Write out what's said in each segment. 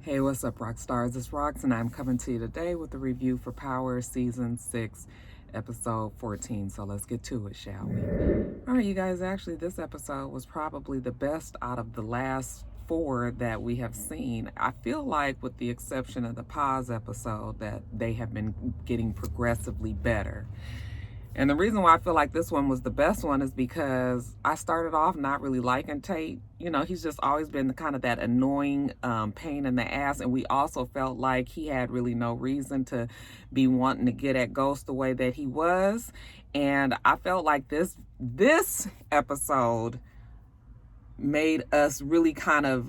Hey, what's up, Roxstars? It's Rox, and I'm coming to you today with a review for Power Season 6, Episode 14. So let's get to it, shall we? All right, you guys, actually, this episode was probably the best out of the last four that we have seen. I feel like, with the exception of the pause episode, that they have been getting progressively better. And the reason why I feel like this one was the best one is because I started off not really liking Tate. You know, he's just always been kind of that annoying pain in the ass. And we also felt like he had really no reason to be wanting to get at Ghost the way that he was. And I felt like this episode made us really kind of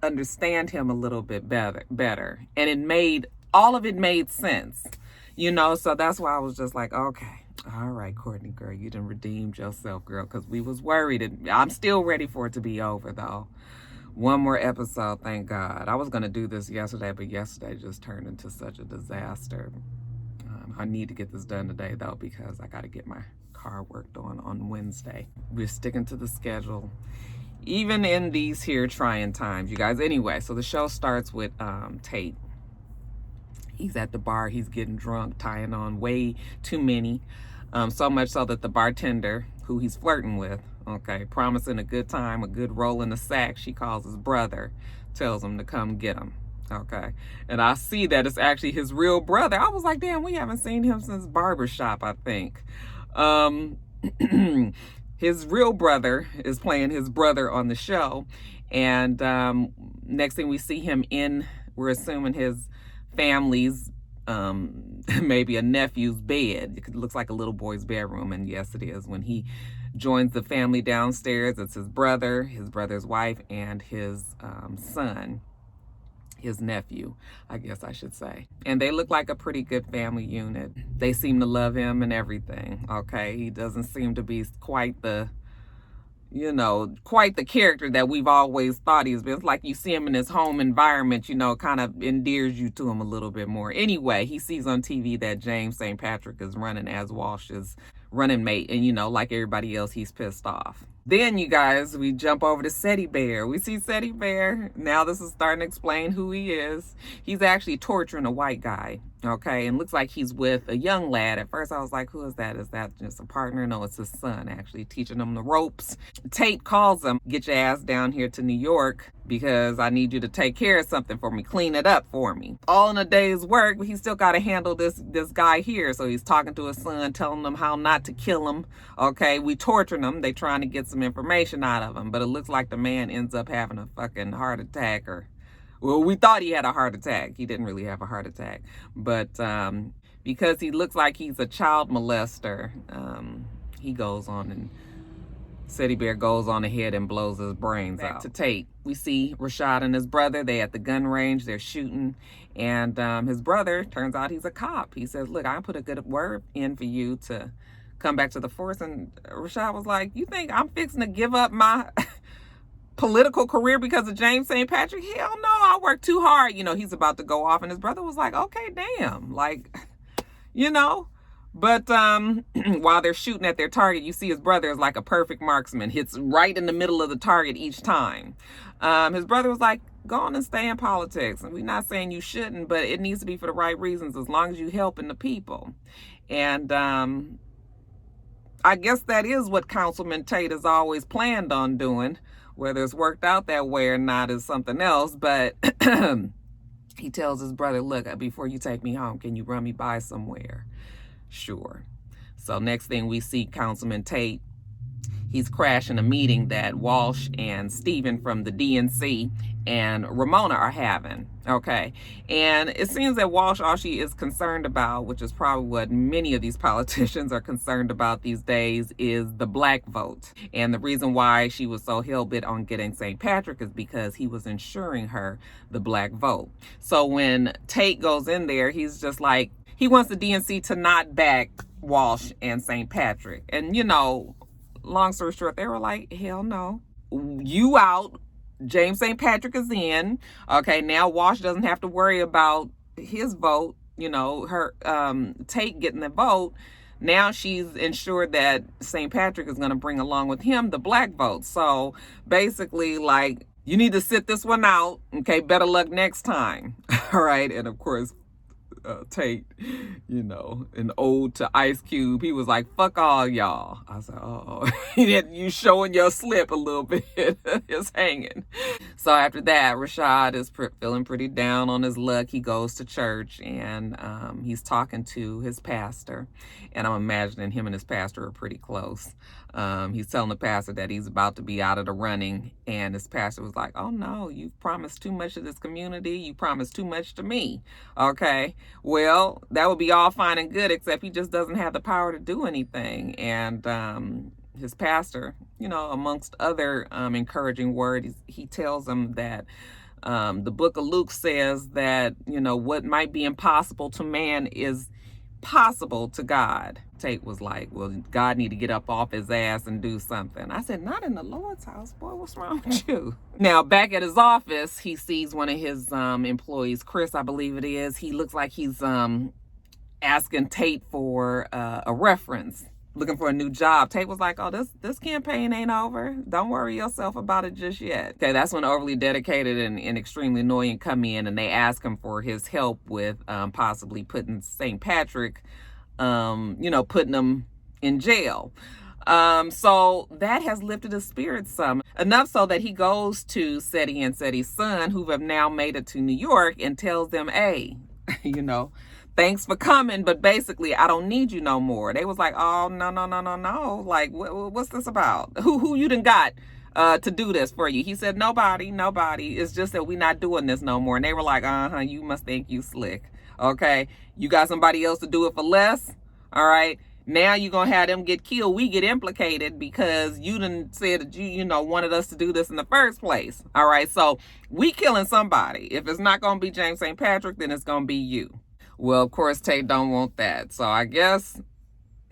understand him a little bit better. And all of it made sense. You know, so that's why I was just like, okay, all right, Courtney, girl, you done redeemed yourself, girl, because we was worried. And I'm still ready for it to be over, though. One more episode, thank God. I was going to do this yesterday, but yesterday just turned into such a disaster. I need to get this done today, though, because I got to get my car worked on Wednesday. We're sticking to the schedule, even in these here trying times, you guys. Anyway, so the show starts with Tate. He's at the bar, he's getting drunk, tying on way too many. So much so that the bartender, who he's flirting with, okay, promising a good time, a good roll in the sack, she calls his brother, tells him to come get him. Okay. And I see that it's actually his real brother. I was like, damn, we haven't seen him since barbershop, I think. His real brother is playing his brother on the show. And next thing we see him we're assuming his family's maybe a nephew's bed. It looks like a little boy's bedroom, and yes, it is. When he joins the family downstairs, it's his brother's wife, and his son, his nephew, I guess I should say. And they look like a pretty good family unit. They seem to love him and everything. Okay, he doesn't seem to be quite the character that we've always thought he's been. It's like you see him in his home environment, kind of endears you to him a little bit more. Anyway, he sees on TV that James St. Patrick is running as Walsh's running mate. And, like everybody else, he's pissed off. Then, you guys, we jump over to Seti Bear. We see Seti Bear. Now this is starting to explain who he is. He's actually torturing a white guy. Okay, and looks like he's with a young lad. At first I was like, who is that? Is that just a partner? No, it's his son, actually, teaching him the ropes. Tate calls him, get your ass down here to New York because I need you to take care of something for me, clean it up for me. All in a day's work, but he's still got to handle this guy here. So he's talking to his son, telling him how not to kill him. Okay, we torturing him. They trying to get some information out of him, but it looks like the man ends up having a fucking heart attack well, we thought he had a heart attack. He didn't really have a heart attack. But because he looks like he's a child molester, he goes on and Seti Bear goes on ahead and blows his brains out. To Tate, we see Rashad and his brother. They at the gun range. They're shooting. And his brother, turns out he's a cop. He says, look, I put a good word in for you to come back to the force. And Rashad was like, you think I'm fixing to give up my political career because of James St. Patrick? Hell no, I worked too hard. He's about to go off, and his brother was like, okay, damn, like, but while they're shooting at their target, you see his brother is like a perfect marksman, hits right in the middle of the target each time. His brother was like, go on and stay in politics, and we're not saying you shouldn't, but it needs to be for the right reasons as long as you helping the people. And I guess that is what Councilman Tate has always planned on doing. Whether it's worked out that way or not is something else, but he tells his brother, look, before you take me home, can you run me by somewhere? Sure. So next thing we see Councilman Tate, he's crashing a meeting that Walsh and Stephen from the DNC and Ramona are having, okay? And it seems that Walsh, all she is concerned about, which is probably what many of these politicians are concerned about these days, is the black vote. And the reason why she was so hell-bent on getting St. Patrick is because he was ensuring her the black vote. So when Tate goes in there, he's just like, he wants the DNC to not back Walsh and St. Patrick. And, long story short, they were like, hell no. You out. James St. Patrick is in. Okay, now Walsh doesn't have to worry about his vote, her Tate getting the vote. Now she's ensured that St. Patrick is going to bring along with him the black vote. So basically, like, You need to sit this one out. Okay, better luck next time. All right. And of course, Tate, an ode to Ice Cube, he was like, fuck all y'all. I said, oh, you showing your slip a little bit. It's hanging. So after that, Rashad is feeling pretty down on his luck. He goes to church and he's talking to his pastor. And I'm imagining him and his pastor are pretty close. He's telling the pastor that he's about to be out of the running. And his pastor was like, oh no, you've promised too much to this community. You promised too much to me. Okay, well, that would be all fine and good, except he just doesn't have the power to do anything. And his pastor, amongst other encouraging words, he tells him that the book of Luke says that, what might be impossible to man is possible to God. Tate was like, well, God need to get up off his ass and do something. I said, not in the Lord's house, boy. What's wrong with you? Now, back at his office, he sees one of his employees, Chris, I believe it is. He looks like he's asking Tate for a reference, looking for a new job. Tate was like, oh, this campaign ain't over. Don't worry yourself about it just yet. Okay, that's when Overly Dedicated and Extremely Annoying come in, and they ask him for his help with possibly putting St. Patrick, putting him in jail. So that has lifted his spirits some, enough so that he goes to Seti and Seti's son, who have now made it to New York, and tells them, hey, thanks for coming, but basically I don't need you no more. They was like, oh, no. Like, what's this about? Who you done got to do this for you? He said, nobody. It's just that we not doing this no more. And they were like, you must think you slick. Okay, you got somebody else to do it for less. All right, now you're gonna have them get killed. We get implicated because you done said that you wanted us to do this in the first place. All right, so we killing somebody. If it's not gonna be James St. Patrick, then it's gonna be you. Well, of course, Tate don't want that. So I guess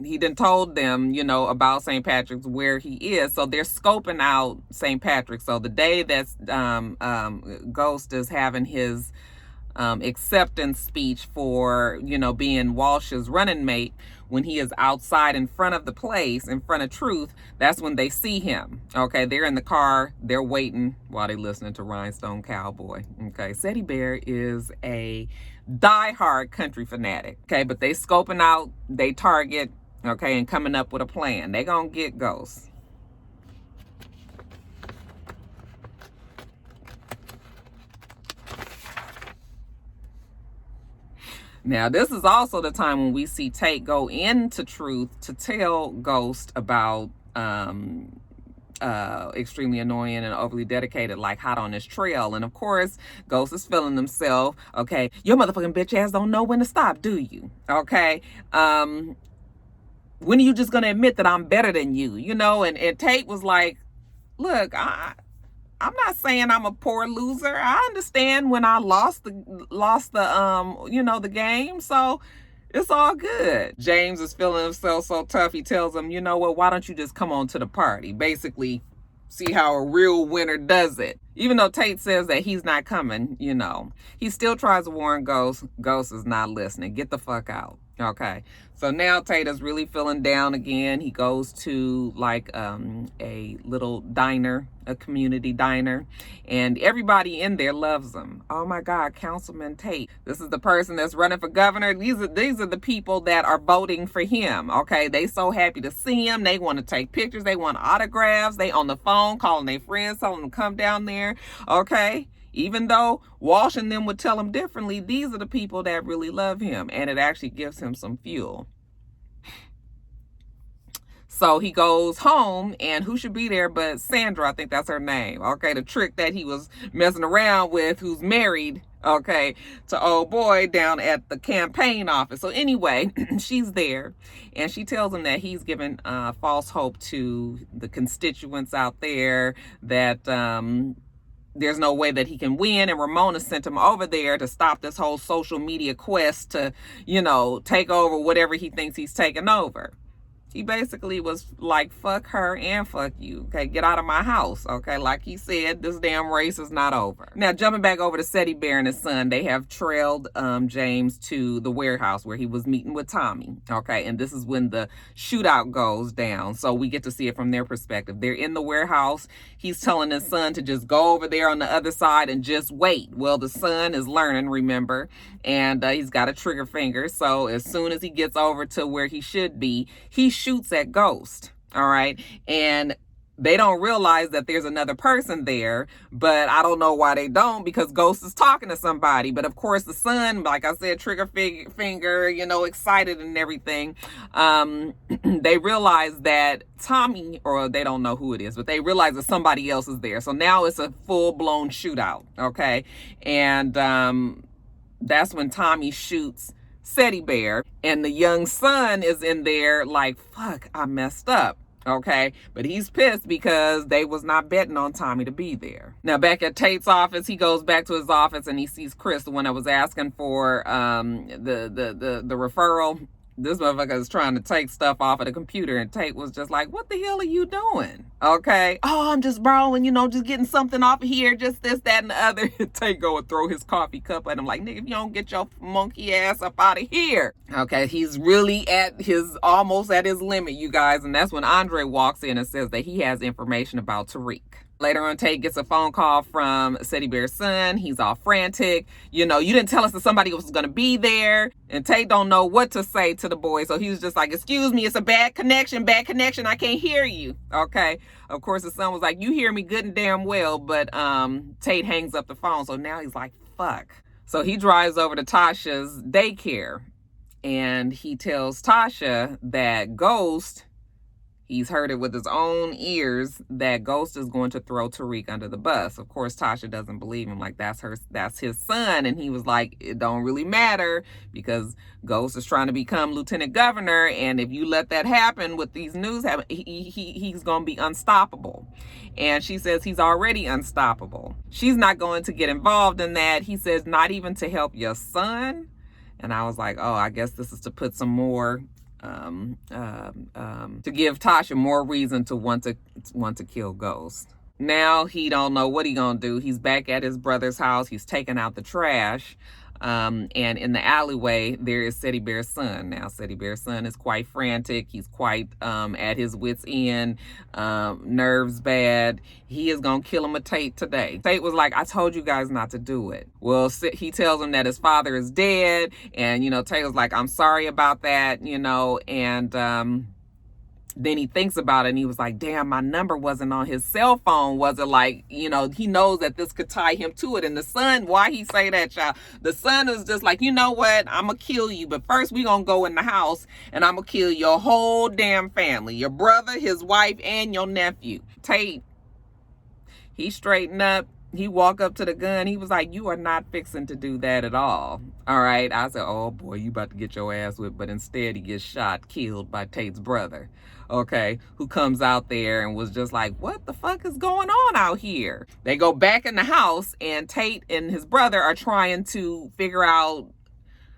he done told them, about St. Patrick's, where he is. So they're scoping out St. Patrick. So the day that's Ghost is having his acceptance speech for, being Walsh's running mate, when he is outside in front of the place, in front of Truth, that's when they see him. Okay, they're in the car, they're waiting while they're listening to Rhinestone Cowboy. Okay, Seti Bear is a diehard country fanatic. Okay, but they scoping out, they target, okay, and coming up with a plan. They gonna get Ghost. Now, this is also the time when we see Tate go into Truth to tell Ghost about Extremely Annoying and Overly Dedicated, like hot on his trail. And of course, Ghost is feeling himself. Okay, your motherfucking bitch ass don't know when to stop, do you? Okay, when are you just gonna admit that I'm better than you? And Tate was like, look, I'm not saying I'm a poor loser. I understand when I lost the the game. So it's all good. James is feeling himself so tough. He tells him, you know what, why don't you just come on to the party? Basically, see how a real winner does it. Even though Tate says that he's not coming, he still tries to warn Ghost. Ghost is not listening. Get the fuck out. Okay, so now Tate is really feeling down again. He goes to like a little diner, a community diner, and everybody in there loves him. Oh my God, Councilman Tate. This is the person that's running for governor. These are the people that are voting for him. Okay, they so happy to see him. They want to take pictures. They want autographs. They on the phone calling their friends, telling them to come down there. Okay. Even though Walsh and them would tell him differently, these are the people that really love him, and it actually gives him some fuel. So he goes home, and who should be there but Sandra? I think that's her name. Okay, the trick that he was messing around with, who's married, okay, to old boy down at the campaign office. So anyway, she's there, and she tells him that he's given false hope to the constituents out there, that there's no way that he can win, and Ramona sent him over there to stop this whole social media quest to, take over whatever he thinks he's taking over. He basically was like, fuck her and fuck you. Okay, get out of my house. Okay, like he said, this damn race is not over. Now, jumping back over to Teddy Bear and his son, they have trailed James to the warehouse where he was meeting with Tommy. Okay, and this is when the shootout goes down. So we get to see it from their perspective. They're in the warehouse. He's telling his son to just go over there on the other side and just wait. Well, the son is learning, remember, and he's got a trigger finger. So as soon as he gets over to where he should be, he shoots at Ghost. All right. And they don't realize that there's another person there, but I don't know why they don't, because Ghost is talking to somebody. But of course, the son, like I said, trigger finger, you know, excited and everything. They realize that Tommy, or they don't know who it is, but they realize that somebody else is there. So now it's a full-blown shootout. Okay. And that's when Tommy shoots Teddy Bear, and the young son is in there like, fuck, I messed up. Okay, but he's pissed because they was not betting on Tommy to be there. Now back at Tate's office, he goes back to his office and he sees Chris, the one that was asking for the referral. This motherfucker is trying to take stuff off of the computer, and Tate was just like, what the hell are you doing? Okay. Oh, I'm just borrowing, you know, just getting something off of here, just this, that, and the other. Tate go and throw his coffee cup at him like, nigga, if you don't get your monkey ass up out of here. Okay, he's really almost at his limit, you guys. And that's when Andre walks in and says that he has information about Tariq. Later on, Tate gets a phone call from Teddy Bear's son. He's all frantic. You know, you didn't tell us that somebody was going to be there. And Tate don't know what to say to the boy. So he was just like, excuse me, it's a bad connection. I can't hear you. Okay. Of course, the son was like, you hear me good and damn well. But Tate hangs up the phone. So now he's like, fuck. So he drives over to Tasha's daycare. And he tells Tasha that Ghost, he's heard it with his own ears, that Ghost is going to throw Tariq under the bus. Of course, Tasha doesn't believe him. Like, that's his son. And he was like, it don't really matter, because Ghost is trying to become lieutenant governor. And if you let that happen with these news happen, he's going to be unstoppable. And she says he's already unstoppable. She's not going to get involved in that. He says, not even to help your son. And I was like, oh, I guess this is to put some more to give Tasha more reason to want to kill Ghost. Now he don't know what he gonna do. He's back at his brother's house. He's taking out the trash. And in the alleyway, there is Teddy Bear's son. Now, Teddy Bear's son is quite frantic. He's quite at his wit's end, nerves bad. He is going to kill him a Tate today. Tate was like, I told you guys not to do it. Well, he tells him that his father is dead. And, you know, Tate was like, I'm sorry about that, you know, and then he thinks about it and he was like, damn, my number wasn't on his cell phone. Was it? Like, you know, he knows that this could tie him to it. And the son, why he say that, child? The son is just like, you know what? I'm going to kill you. But first we going to go in the house and I'm going to kill your whole damn family. Your brother, his wife, and your nephew. Tate, he straightened up. He walked up to the gun. He was like, you are not fixing to do that at all. All right. I said, oh boy, you about to get your ass whipped. But instead he gets shot, killed by Tate's brother. Okay, who comes out there and was just like, what the fuck is going on out here? They go back in the house and Tate and his brother are trying to figure out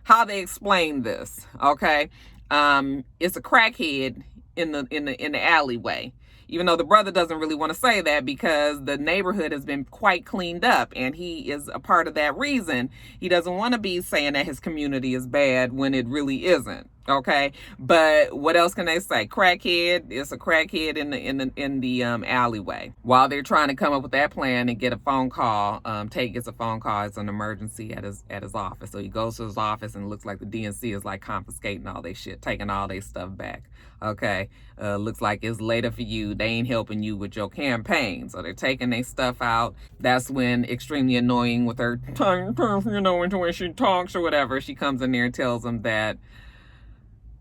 how they explain this. Okay. It's a crackhead in the alleyway. Even though the brother doesn't really want to say that, because the neighborhood has been quite cleaned up and he is a part of that reason. He doesn't want to be saying that his community is bad when it really isn't. Okay, but what else can they say? Crackhead. It's a crackhead in the alleyway. While they're trying to come up with that plan and get a phone call, Tate gets a phone call. It's an emergency at his office. So he goes to his office and it looks like the DNC is like confiscating all their shit, taking all their stuff back. Okay, looks like it's later for you. They ain't helping you with your campaign, so they're taking their stuff out. That's when, extremely annoying with her, you know, into when she talks or whatever, she comes in there and tells them that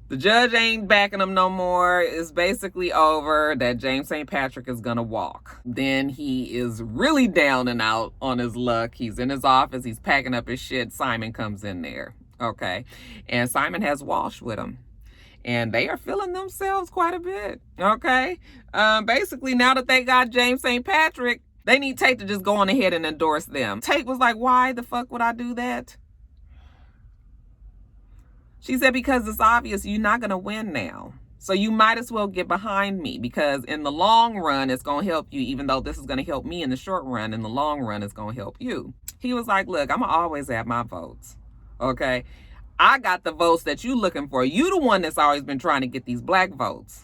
the judge ain't backing him no more. It's basically over, that James St. Patrick is gonna walk. Then he is really down and out on his luck. He's in his office. He's packing up his shit. Simon comes in there. Okay. And Simon has Walsh with him. And they are feeling themselves quite a bit. Okay. Basically, now that they got James St. Patrick, they need Tate to just go on ahead and endorse them. Tate was like, why the fuck would I do that? She said, because it's obvious you're not going to win now. So you might as well get behind me, because in the long run, it's going to help you. Even though this is going to help me in the short run, in the long run, it's going to help you. He was like, look, I'm going to always have my votes. Okay. I got the votes that you looking for. You the one that's always been trying to get these black votes.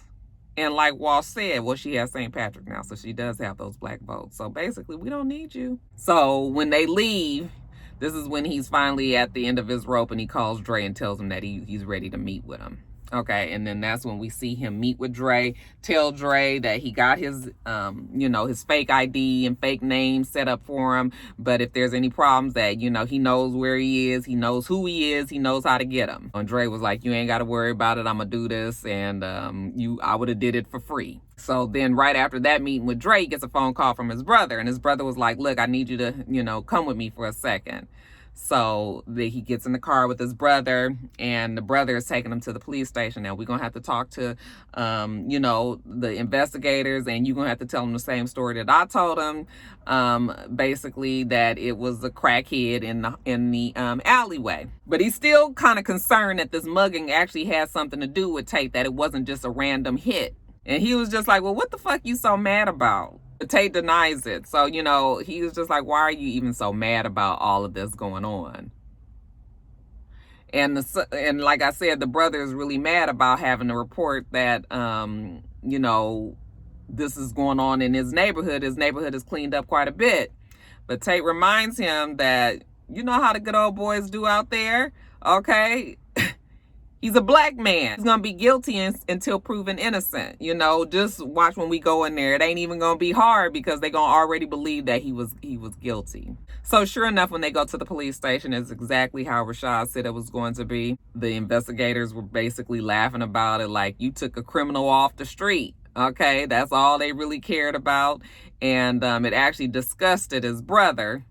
And like Wall said, well, she has St. Patrick now, so she does have those black votes. So basically, we don't need you. So when they leave, this is when he's finally at the end of his rope, and he calls Dre and tells him that he's ready to meet with him. Okay, and then that's when we see him meet with Dre, tell Dre that he got his, his fake ID and fake name set up for him. But if there's any problems, that, he knows where he is, he knows who he is, he knows how to get him. And Dre was like, you ain't got to worry about it. I'm going to do this. And I would have did it for free. So then right after that meeting with Dre, he gets a phone call from his brother. And his brother was like, look, I need you to, come with me for a second. So he gets in the car with his brother, and the brother is taking him to the police station. Now, we're going to have to talk to, the investigators, and you're going to have to tell them the same story that I told him. Basically that it was a crackhead in the alleyway. But he's still kind of concerned that this mugging actually has something to do with Tate, that it wasn't just a random hit. And he was just like, well, what the fuck you so mad about? Tate denies it. So, he was just like, why are you even so mad about all of this going on? And like I said, the brother is really mad about having to report that, this is going on in his neighborhood. His neighborhood is cleaned up quite a bit. But Tate reminds him that, you know how the good old boys do out there, okay? He's a black man. He's going to be guilty until proven innocent. Just watch when we go in there. It ain't even going to be hard, because they're going to already believe that he was guilty. So sure enough, when they go to the police station, it's exactly how Rashad said it was going to be. The investigators were basically laughing about it, like, you took a criminal off the street. Okay, that's all they really cared about. And it actually disgusted his brother,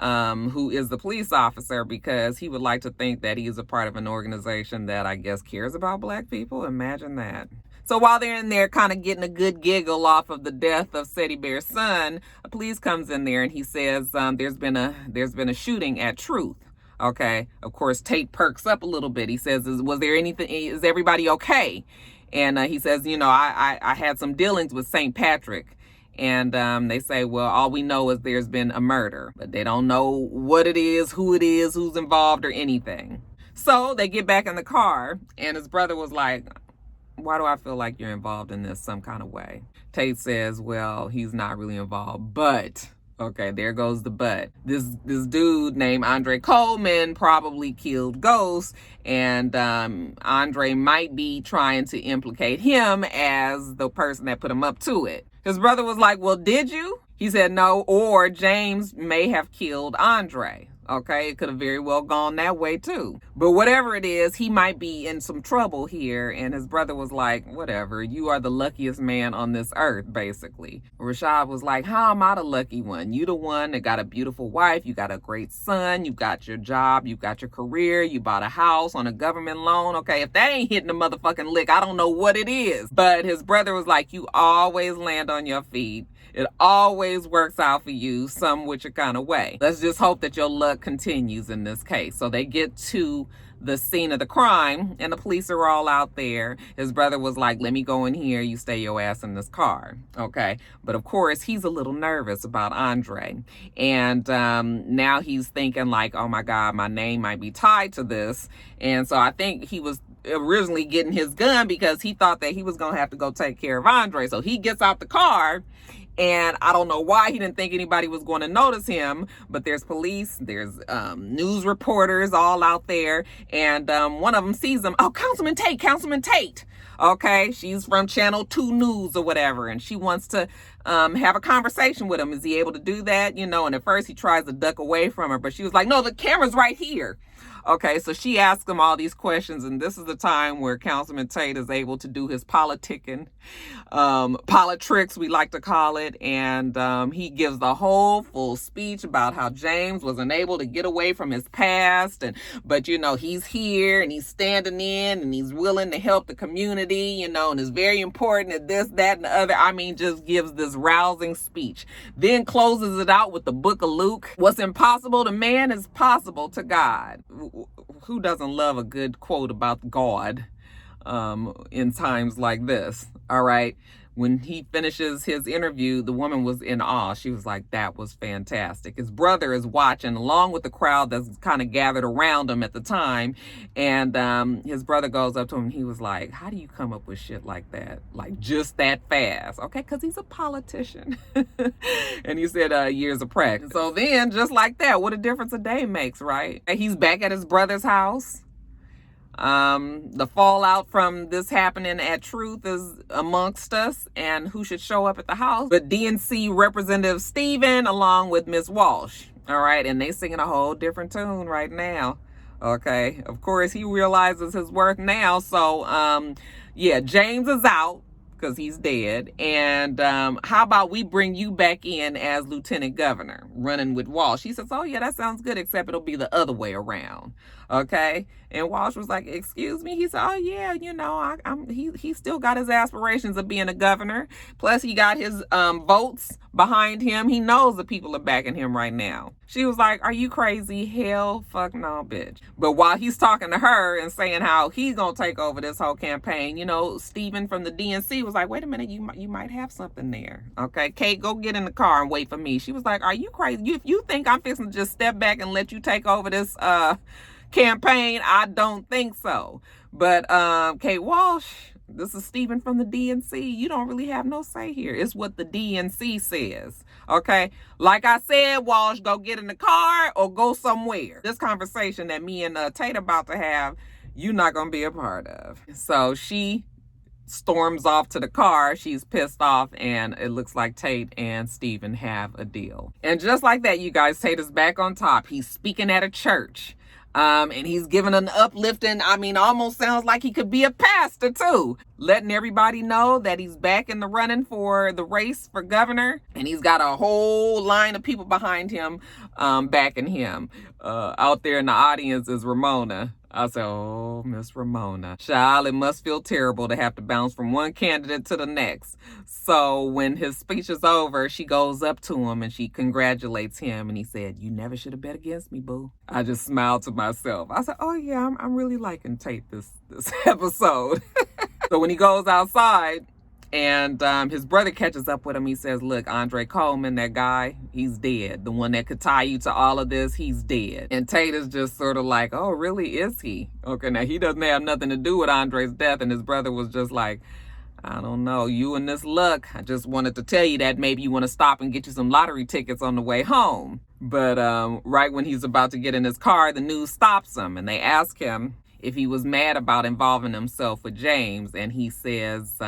who is the police officer, because he would like to think that he is a part of an organization that I guess cares about black people. Imagine that. So while they're in there kind of getting a good giggle off of the death of Seti Bear's son, a police comes in there and he says there's been a shooting at Truth. Okay, of course Tate perks up a little bit. He says, was there anything? Is everybody okay? And he says, I had some dealings with St. Patrick. And they say, well, all we know is there's been a murder, but they don't know what it is, who's involved, or anything. So they get back in the car, and his brother was like, why do I feel like you're involved in this some kind of way? Tate says, well, he's not really involved, but... Okay, there goes the but. This dude named Andre Coleman probably killed Ghost, and Andre might be trying to implicate him as the person that put him up to it. His brother was like, well, did you? He said no, or James may have killed Andre. Okay, it could have very well gone that way too. But whatever it is, he might be in some trouble here. And his brother was like, whatever, you are the luckiest man on this earth, basically. Rashad was like, how am I the lucky one? You the one that got a beautiful wife, you got a great son, you got your job, you got your career, you bought a house on a government loan. Okay, if that ain't hitting the motherfucking lick, I don't know what it is. But his brother was like, you always land on your feet. It always works out for you some which kind of way. Let's just hope that your luck continues in this case. So they get to the scene of the crime, and the police are all out there. His brother was like, let me go in here. You stay your ass in this car. Okay. But of course, he's a little nervous about Andre. And now he's thinking like, oh my God, my name might be tied to this. And so I think he was originally getting his gun because he thought that he was going to have to go take care of Andre. So he gets out the car. And I don't know why he didn't think anybody was going to notice him, but there's police, there's news reporters all out there, and one of them sees him. Oh, Councilman Tate. Okay, she's from Channel 2 News or whatever, and she wants to have a conversation with him. Is he able to do that? And at first he tries to duck away from her, but she was like, no, the camera's right here. Okay, so she asks him all these questions, and this is the time where Councilman Tate is able to do his politicking, politics, we like to call it, and he gives the whole full speech about how James was unable to get away from his past, but he's here, and he's standing in, and he's willing to help the community, and it's very important that this, that, and the other. I mean, just gives this rousing speech. Then closes it out with the book of Luke. What's impossible to man is possible to God. Who doesn't love a good quote about God? in times like this. All right. When he finishes his interview, the woman was in awe. She was like, that was fantastic. His brother is watching along with the crowd that's kind of gathered around him at the time. And his brother goes up to him and he was like, how do you come up with shit like that? Like just that fast? Okay, because he's a politician. And he said years of practice. So then just like that, what a difference a day makes, right? He's back at his brother's house. The fallout from this happening at Truth is amongst us and who should show up at the house. But DNC Representative Stephen along with Miss Walsh. All right. And they singing a whole different tune right now. Okay. Of course, he realizes his worth now. So, yeah, James is out because he's dead. And how about we bring you back in as Lieutenant Governor running with Walsh? He says, oh, yeah, that sounds good, except it'll be the other way around. Okay. And Walsh was like, excuse me. He said, oh, yeah, you know, he still got his aspirations of being a governor. Plus, he got his votes behind him. He knows the people are backing him right now. She was like, are you crazy? Hell, fuck no, bitch. But while he's talking to her and saying how he's going to take over this whole campaign, you know, Stephen from the DNC was like, wait a minute, you might have something there. Okay, Kate, go get in the car and wait for me. She was like, are you crazy? If you think I'm fixing to just step back and let you take over this campaign, I don't think so. But Kate Walsh, this is Stephen from the DNC. You don't really have no say here. It's what the DNC says. Okay. Like I said, Walsh, go get in the car or go somewhere. This conversation that me and Tate about to have, you're not going to be a part of. So she storms off to the car. She's pissed off, and it looks like Tate and Stephen have a deal. And just like that, you guys, Tate is back on top. He's speaking at a church. And he's giving an uplifting, almost sounds like he could be a pastor too, letting everybody know that he's back in the running for the race for governor. And he's got a whole line of people behind him, backing him. Out there in the audience is Ramona. I said, oh, Miss Ramona. Child, it must feel terrible to have to bounce from one candidate to the next. So when his speech is over, she goes up to him and she congratulates him. And he said, you never should have bet against me, boo. I just smiled to myself. I said, oh, yeah, I'm really liking Tate this episode. So when he goes outside, and his brother catches up with him. He says, look, Andre Coleman, that guy, he's dead. The one that could tie you to all of this, he's dead. And Tate is just sort of like, oh, really, is he? Okay, now he doesn't have nothing to do with Andre's death. And his brother was just like, I don't know, you and this luck. I just wanted to tell you that maybe you want to stop and get you some lottery tickets on the way home. But right when he's about to get in his car, the news stops him. And they ask him if he was mad about involving himself with James. And he says,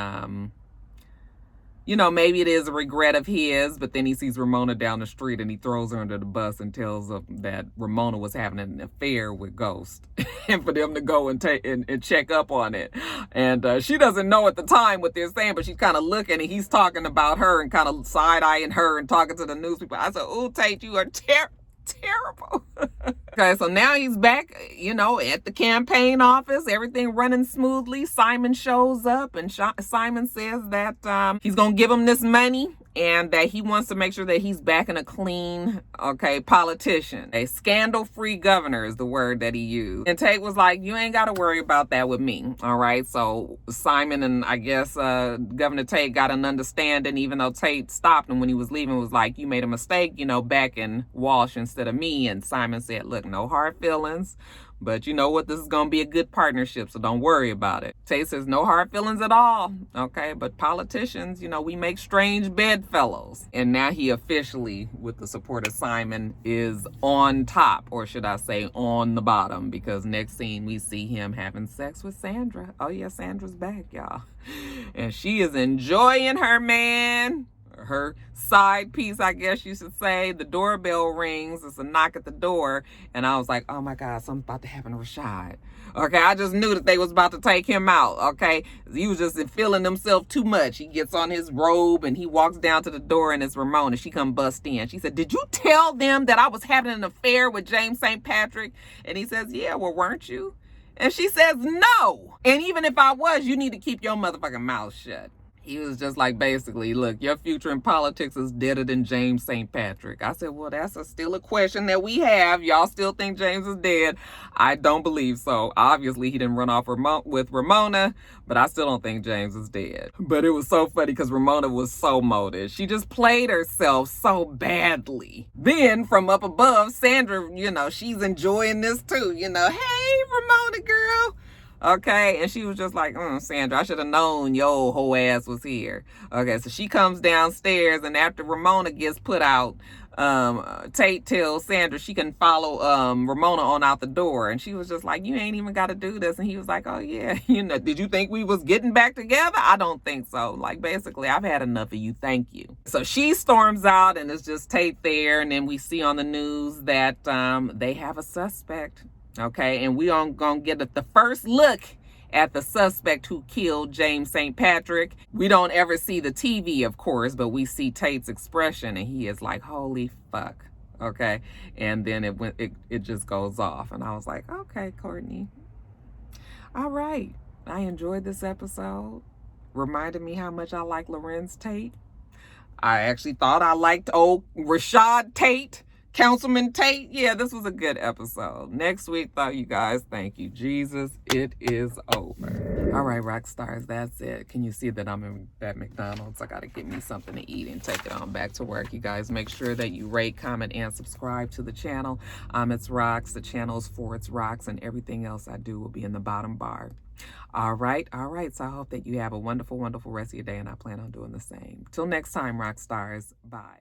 you know, maybe it is a regret of his, but then he sees Ramona down the street and he throws her under the bus and tells them that Ramona was having an affair with Ghost and for them to go and check up on it. And she doesn't know at the time what they're saying, but she's kind of looking and he's talking about her and kind of side-eyeing her and talking to the news people. I said, ooh, Tate, you are terrible. Okay, so now he's back, you know, at the campaign office, everything running smoothly. Simon shows up and Simon says that he's gonna give him this money and that he wants to make sure that he's backing a clean, politician. A scandal-free governor is the word that he used. And Tate was like, you ain't got to worry about that with me. All right. So Simon and I guess Governor Tate got an understanding, even though Tate stopped him when he was leaving, was like, you made a mistake, you know, backing Walsh instead of me. And Simon said, look, no hard feelings. But you know what? This is going to be a good partnership, so don't worry about it. Tate says no hard feelings at all. Okay, but politicians, you know, we make strange bedfellows. And now he officially, with the support of Simon, is on top, or should I say on the bottom, because next scene we see him having sex with Sandra. Oh yeah, Sandra's back, y'all. And she is enjoying her man. Her side piece, I guess you should say. The doorbell rings. It's a knock at the door. And I was like, oh my God, something's about to happen to Rashad. Okay, I just knew that they was about to take him out. Okay, he was just feeling himself too much. He gets on his robe and he walks down to the door and it's Ramona. She come bust in. She said, did you tell them that I was having an affair with James St. Patrick? And he says, yeah, well, weren't you? And she says, no. And even if I was, you need to keep your motherfucking mouth shut. He was just like, basically, look, your future in politics is deader than James St. Patrick. I said, well, that's still a question that we have. Y'all still think James is dead? I don't believe so. Obviously, he didn't run off with Ramona, but I still don't think James is dead. But it was so funny because Ramona was so motivated. She just played herself so badly. Then from up above, Sandra, she's enjoying this too. Hey, Ramona girl. Okay, and she was just like, Sandra, I should have known your whole ass was here. Okay, so she comes downstairs, and after Ramona gets put out, Tate tells Sandra she can follow Ramona on out the door, and she was just like, you ain't even got to do this. And he was like, oh yeah, did you think we was getting back together? I don't think so. Like, basically, I've had enough of you, thank you. So she storms out, and it's just Tate there, and then we see on the news that they have a suspect. Okay, and we are gonna get the first look at the suspect who killed James St. Patrick. We don't ever see the TV, of course, but we see Tate's expression, and he is like, holy fuck. Okay, and then it just goes off, and I was like, okay, Courtney, all right. I enjoyed this episode. Reminded me how much I like Lorenz Tate. I actually thought I liked old Rashad Tate. Councilman Tate, yeah, this was a good episode. Next week, though, you guys, thank you, Jesus, it is over. All right, rock stars, that's it. Can you see that I'm at McDonald's? I got to get me something to eat and take it on back to work. You guys, make sure that you rate, comment, and subscribe to the channel. It's Rox. The channel is for It's Rox, and everything else I do will be in the bottom bar. All right. So I hope that you have a wonderful, wonderful rest of your day, and I plan on doing the same. Till next time, rock stars. Bye.